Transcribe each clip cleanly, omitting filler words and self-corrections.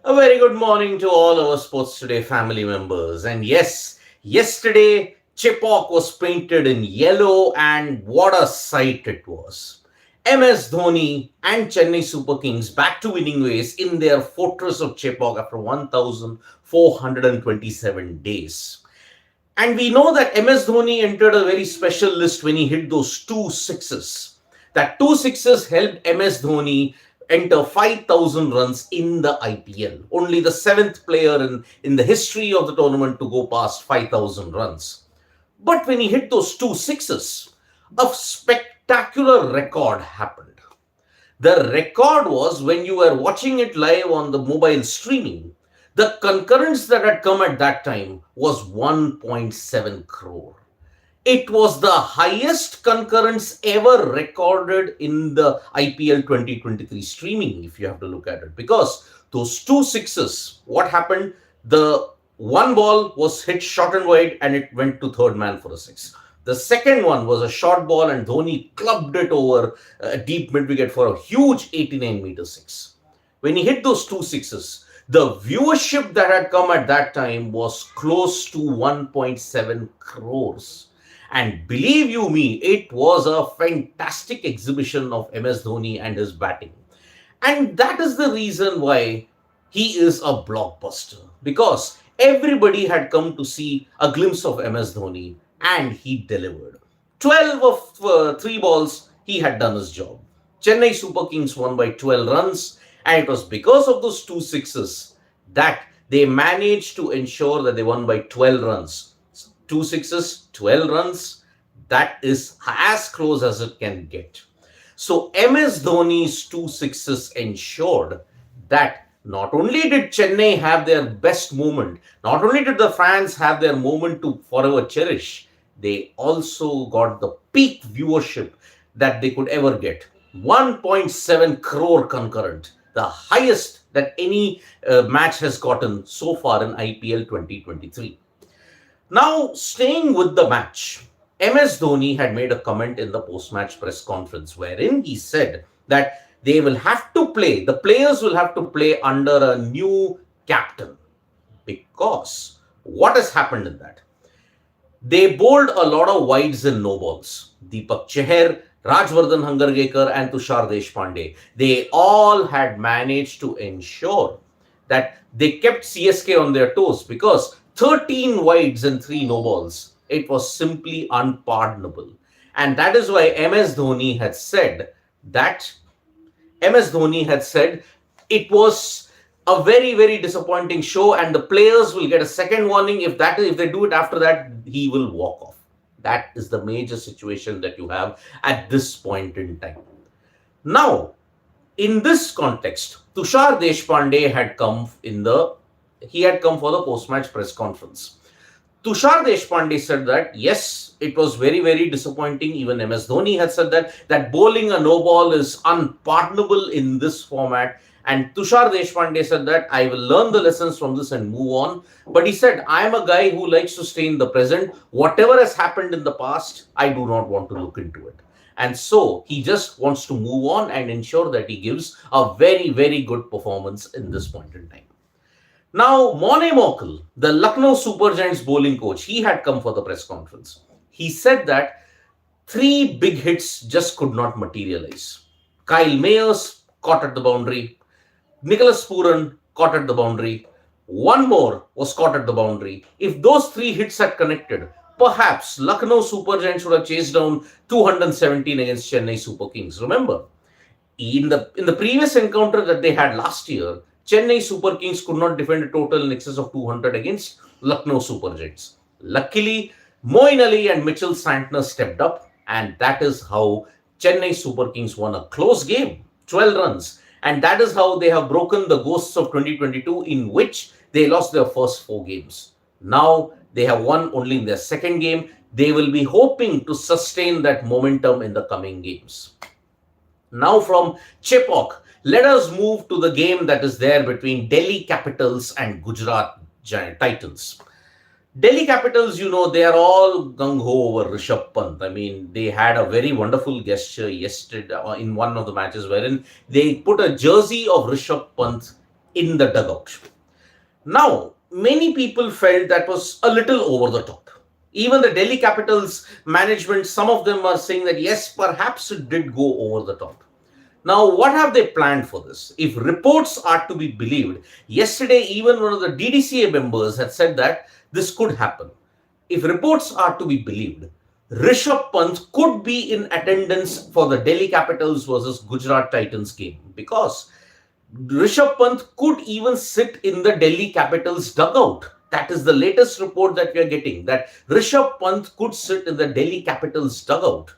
A very good morning to all our Sports Today family members. And yes, yesterday Chepauk was painted in yellow, and what a sight it was. MS Dhoni and Chennai Super Kings back to winning ways in their fortress of Chepauk after 1,427 days. And we know that MS Dhoni entered a very special list when he hit those two sixes. That two sixes helped MS Dhoni enter 5,000 runs in the IPL. Only the seventh player in the history of the tournament to go past 5,000 runs. But when he hit those two sixes, a spectacular record happened. The record was when you were watching it live on the mobile streaming, the concurrence that had come at that time was 1.7 crore. It was the highest concurrence ever recorded in the IPL 2023 streaming, if you have to look at it. Because those two sixes, what happened? The one ball was hit short and wide and it went to third man for a six. The second one was a short ball and Dhoni clubbed it over a deep mid wicket for a huge 89-meter six. When he hit those two sixes, the viewership that had come at that time was close to 1.7 crores. And believe you me, it was a fantastic exhibition of MS Dhoni and his batting. And that is the reason why he is a blockbuster. Because everybody had come to see a glimpse of MS Dhoni and he delivered. 12 of 3 balls, he had done his job. Chennai Super Kings won by 12 runs, and it was because of those two sixes that they managed to ensure that they won by 12 runs. Two sixes, 12 runs, that is as close as it can get. So MS Dhoni's two sixes ensured that not only did Chennai have their best moment, not only did the fans have their moment to forever cherish, they also got the peak viewership that they could ever get. 1.7 crore concurrent, the highest that any match has gotten so far in IPL 2023. Now, staying with the match, MS Dhoni had made a comment in the post-match press conference wherein he said that they will have to play, the players will have to play under a new captain. Because what has happened in that? They bowled a lot of wides and no balls. Deepak Chahar, Rajvardhan Hangargekar and Tushar Deshpande. They all had managed to ensure that they kept CSK on their toes because 13 wides and 3 no balls. It was simply unpardonable. And that is why MS Dhoni had said it was a very, very disappointing show, and the players will get a second warning. If they do it after that, he will walk off. That is the major situation that you have at this point in time. Now, in this context, Tushar Deshpande had come for the post-match press conference. Tushar Deshpande said that, yes, it was very, very disappointing. Even MS Dhoni had said that bowling a no ball is unpardonable in this format. And Tushar Deshpande said that I will learn the lessons from this and move on. But he said, I am a guy who likes to stay in the present. Whatever has happened in the past, I do not want to look into it. And so he just wants to move on and ensure that he gives a very, very good performance in this point in time. Now, Morne Morkel, the Lucknow Super Giants bowling coach, he had come for the press conference. He said that 3 big hits just could not materialize. Kyle Mayers caught at the boundary. Nicholas Pooran caught at the boundary. One more was caught at the boundary. If those 3 hits had connected, perhaps Lucknow Super Giants would have chased down 217 against Chennai Super Kings. Remember, in the previous encounter that they had last year, Chennai Super Kings could not defend a total in excess of 200 against Lucknow Super Giants. Luckily, Moeen Ali and Mitchell Santner stepped up, and that is how Chennai Super Kings won a close game, 12 runs. And that is how they have broken the ghosts of 2022, in which they lost their first 4 games. Now they have won only in their second game. They will be hoping to sustain that momentum in the coming games. Now from Chepauk, let us move to the game that is there between Delhi Capitals and Gujarat Titans. Delhi Capitals, they are all gung-ho over Rishabh Pant. I mean, they had a very wonderful gesture yesterday in one of the matches wherein they put a jersey of Rishabh Pant in the dugout. Now, many people felt that was a little over the top. Even the Delhi Capitals management, some of them are saying that yes, perhaps it did go over the top. Now, what have they planned for this? If reports are to be believed, yesterday, even one of the DDCA members had said that this could happen. If reports are to be believed, Rishabh Pant could be in attendance for the Delhi Capitals versus Gujarat Titans game, because Rishabh Pant could even sit in the Delhi Capitals dugout. That is the latest report that we are getting, that Rishabh Pant could sit in the Delhi Capitals dugout.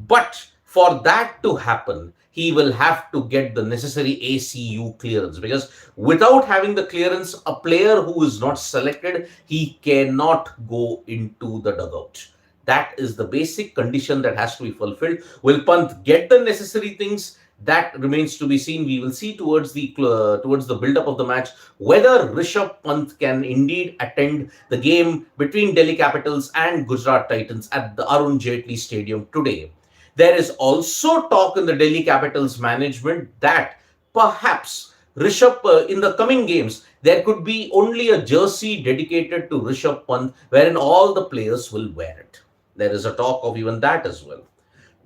But for that to happen, he will have to get the necessary ACU clearance, because without having the clearance, a player who is not selected, he cannot go into the dugout. That is the basic condition that has to be fulfilled. Will Pant get the necessary things? That remains to be seen. We will see towards the build-up of the match whether Rishabh Pant can indeed attend the game between Delhi Capitals and Gujarat Titans at the Arun Jaitley Stadium today. There is also talk in the Delhi Capitals management that perhaps Rishabh, in the coming games, there could be only a jersey dedicated to Rishabh Pant wherein all the players will wear it. There is a talk of even that as well.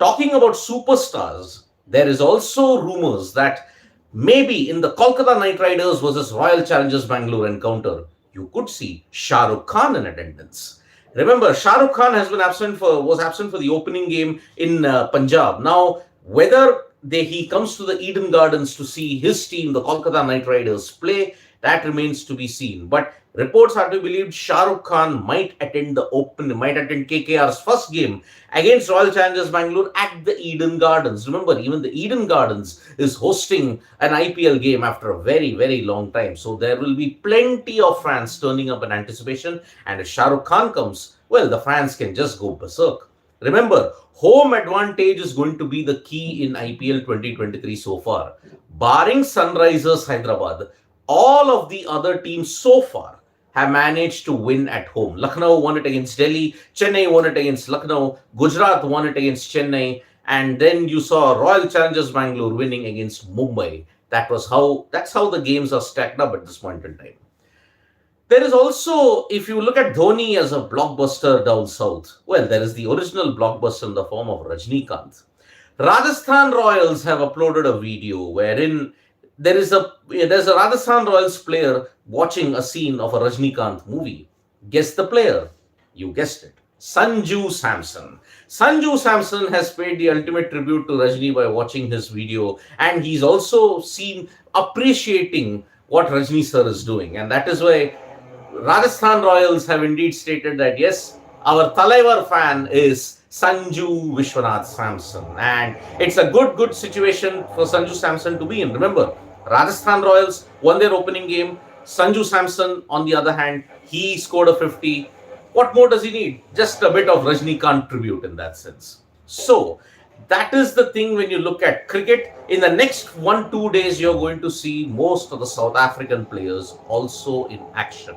Talking about superstars, there is also rumors that maybe in the Kolkata Knight Riders versus Royal Challengers Bangalore encounter, you could see Shah Rukh Khan in attendance. Remember, Shah Rukh Khan was absent for the opening game in Punjab. Now, whether he comes to the Eden Gardens to see his team, the Kolkata Knight Riders, play, that remains to be seen. But reports are to be believed Shah Rukh Khan might attend KKR's first game against Royal Challengers Bangalore at the Eden Gardens. Remember, even the Eden Gardens is hosting an IPL game after a very, very long time. So there will be plenty of fans turning up in anticipation. And if Shah Rukh Khan comes, well, the fans can just go berserk. Remember, home advantage is going to be the key in IPL 2023 so far. Barring Sunrisers Hyderabad, all of the other teams so far have managed to win at home. Lucknow won it against Delhi, Chennai won it against Lucknow, Gujarat won it against Chennai, and then you saw Royal Challengers Bangalore winning against Mumbai. That's how the games are stacked up at this point in time. There is also, if you look at Dhoni as a blockbuster down south, well, there is the original blockbuster in the form of Rajnikant. Rajasthan Royals have uploaded a video wherein there's a Rajasthan Royals player watching a scene of a Rajnikant movie. Guess the player? You guessed it. Sanju Samson. Sanju Samson has paid the ultimate tribute to Rajni by watching his video, and he's also seen appreciating what Rajni sir is doing. And that is why Rajasthan Royals have indeed stated that yes, our Talaivar fan is Sanju Vishwanath Samson. And it's a good situation for Sanju Samson to be in. Remember, Rajasthan Royals won their opening game. Sanju Samson, on the other hand, he scored a 50. What more does he need? Just a bit of Rajnikant tribute in that sense. So, that is the thing when you look at cricket. In the next 1-2 days, you're going to see most of the South African players also in action.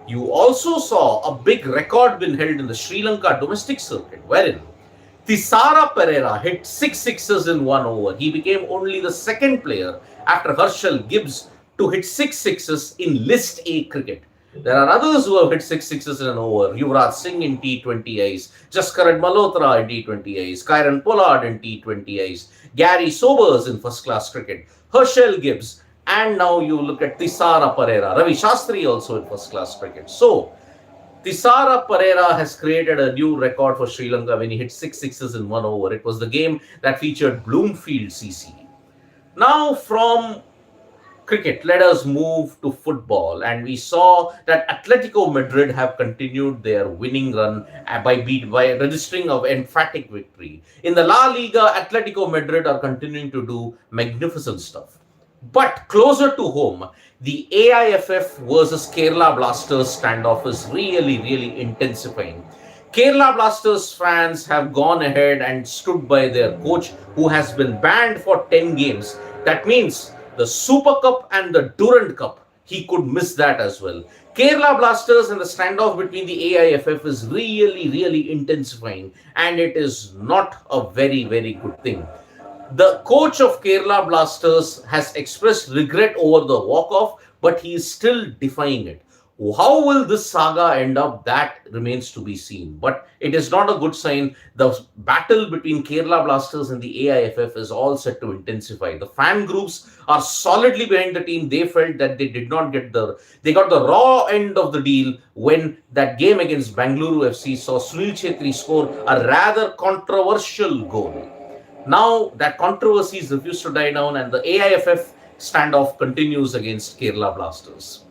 You also saw a big record being held in the Sri Lanka domestic circuit, wherein Thisara Pereira hit 6 sixes in 1 over. He became only the second player after Herschel Gibbs to hit 6 sixes in List A cricket. There are others who have hit 6 sixes in an over. Yuvraj Singh in T20Is, Jaskaran Malhotra in T20Is, Kieron Pollard in T20Is, Gary Sobers in first class cricket, Herschel Gibbs, and now you look at Thisara Pereira, Ravi Shastri also in first class cricket. So, Thisara Pereira has created a new record for Sri Lanka when he hit 6 sixes in 1 over. It was the game that featured Bloomfield CC. Now from cricket, let us move to football. And we saw that Atletico Madrid have continued their winning run by registering an emphatic victory. In the La Liga, Atletico Madrid are continuing to do magnificent stuff. But closer to home, the AIFF versus Kerala Blasters standoff is really intensifying. Kerala Blasters fans have gone ahead and stood by their coach, who has been banned for 10 games. That means the Super Cup and the Durand Cup, he could miss that as well. Kerala Blasters and the standoff between the AIFF is really intensifying, and it is not a very good thing. The coach of Kerala Blasters has expressed regret over the walk-off, but he is still defying it. How will this saga end up? That remains to be seen. But it is not a good sign. The battle between Kerala Blasters and the AIFF is all set to intensify. The fan groups are solidly behind the team. They felt that they got the raw end of the deal when that game against Bangalore FC saw Sunil Chetri score a rather controversial goal. Now that controversy is refused to die down, and the AIFF standoff continues against Kerala Blasters.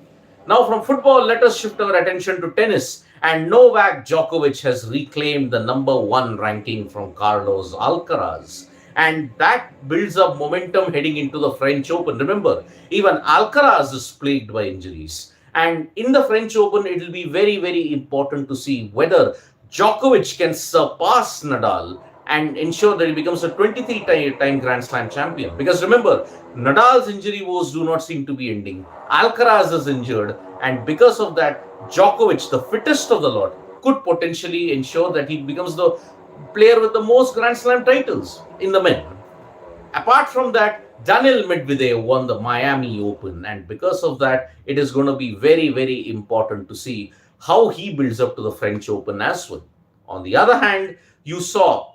Now, from football, let us shift our attention to tennis. And Novak Djokovic has reclaimed the #1 ranking from Carlos Alcaraz. And that builds up momentum heading into the French Open. Remember, even Alcaraz is plagued by injuries. And in the French Open, it will be very, very important to see whether Djokovic can surpass Nadal and ensure that he becomes a 23-time Grand Slam champion. Because remember, Nadal's injury woes do not seem to be ending. Alcaraz is injured, and because of that, Djokovic, the fittest of the lot, could potentially ensure that he becomes the player with the most Grand Slam titles in the men. Apart from that, Daniil Medvedev won the Miami Open, and because of that, it is going to be very, very important to see how he builds up to the French Open as well. On the other hand, you saw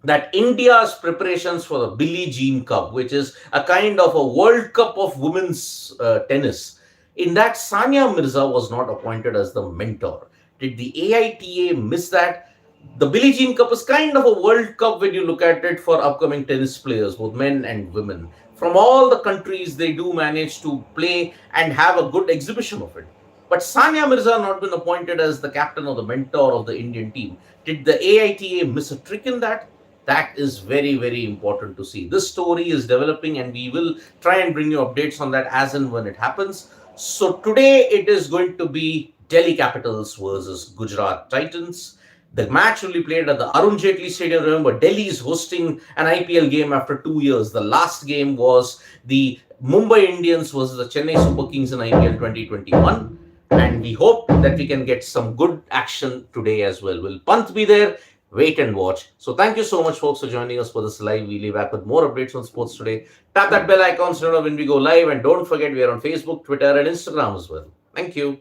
that India's preparations for the Billie Jean Cup, which is a kind of a World Cup of women's tennis, in that Sania Mirza was not appointed as the mentor. Did the AITA miss that? The Billie Jean Cup is kind of a World Cup when you look at it for upcoming tennis players, both men and women. From all the countries, they do manage to play and have a good exhibition of it. But Sania Mirza not been appointed as the captain or the mentor of the Indian team. Did the AITA miss a trick in that? That is very, very important to see. This story is developing, and we will try and bring you updates on that as and when it happens. So today it is going to be Delhi Capitals versus Gujarat Titans. The match will be played at the Arun Jaitley Stadium. Remember, Delhi is hosting an IPL game after 2 years. The last game was the Mumbai Indians versus the Chennai Super Kings in IPL 2021. And we hope that we can get some good action today as well. Will Pant be there? Wait and watch. So thank you so much, folks, for joining us for this live. We'll be back with more updates on sports today. Tap that bell icon so you know when we go live. And don't forget, we are on Facebook, Twitter, and Instagram as well. Thank you.